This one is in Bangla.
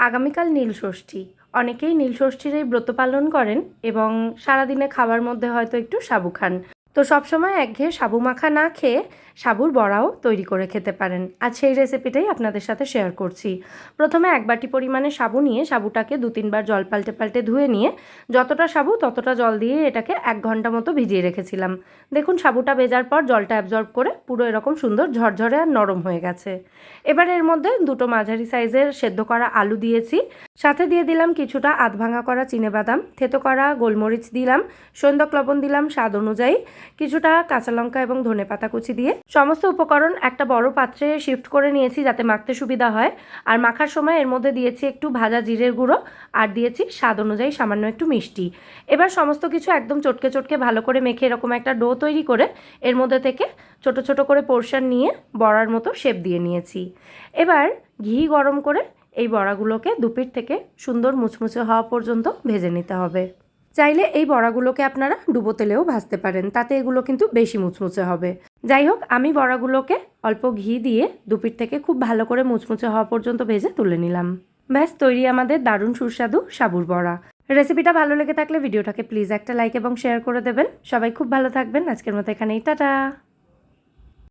আগামীকাল নীলষষ্ঠী। অনেকেই নীলষষ্ঠীর এই ব্রত পালন করেন এবং সারাদিনে খাবার মধ্যে হয়তো একটু সাবু খান। তো সবসময় একঘেয়ে সাবু মাখা না খেয়ে সাবুর বড়াও তৈরি করে খেতে পারেন। আজ সেই রেসিপিটাই আপনাদের সাথে শেয়ার করছি। প্রথমে 1 বাটি পরিমাণে সাবু নিয়ে সাবুটাকে 2-3 বার জল পাল্টে ধুয়ে নিয়ে যতটা সাবু ততটা জল দিয়ে এটাকে 1 ঘন্টা মতো ভিজিয়ে রেখেছিলাম। দেখুন সাবুটা ভেজার পর জলটা অ্যাবজর্ব করে পুরো এরকম সুন্দর ঝরঝরে আর নরম হয়ে গেছে। এবার এর মধ্যে 2টো মাঝারি সাইজের সেদ্ধ করা আলু দিয়েছি, সাথে দিয়ে দিলাম কিছুটা আধ ভাঙা করা চিনেবাদাম, থেতো করা গোলমরিচ দিলাম, সৈন্দক লবণ দিলাম স্বাদ অনুযায়ী, কিছুটা কাঁচা লঙ্কা এবং ধনেপাতা কুচি দিয়ে সমস্ত উপকরণ একটা বড় পাত্রে শিফট করে নিয়েছি যাতে মাখতে সুবিধা হয়। আর মাখার সময় এর মধ্যে দিয়েছি একটু ভাজা জিরের গুঁড়ো আর দিয়েছি স্বাদ অনুযায়ী সামান্য একটু মিষ্টি। এবার সমস্ত কিছু একদম চটকে ভালো করে মেখে এরকম একটা ডো তৈরি করে এর মধ্যে থেকে ছোট ছোট করে পোর্শন নিয়ে বড়ার মতো শেপ দিয়ে নিয়েছি। এবার ঘি গরম করে এই বড়াগুলোকে দুপিঠ থেকে সুন্দর মুচমুচে হওয়া পর্যন্ত ভেজে নিতে হবে। চাইলে এই বড়াগুলোকে আপনারা ডুবো তেলেও ভাজতে পারেন, তাতে এগুলো কিন্তু বেশি মুচমুচে হবে। যাই হোক, আমি বড়াগুলোকে অল্প ঘি দিয়ে দুপিঠ থেকে খুব ভালো করে মুচমুচে হওয়া পর্যন্ত ভেজে তুলে নিলাম। ব্যাস তৈরি আমাদের দারুণ সুস্বাদু সাবুর বড়া। রেসিপিটা ভালো লেগে থাকলে ভিডিওটাকে প্লিজ একটা লাইক এবং শেয়ার করে দেবেন। সবাই খুব ভালো থাকবেন। আজকের মতো এখানেই টাটা।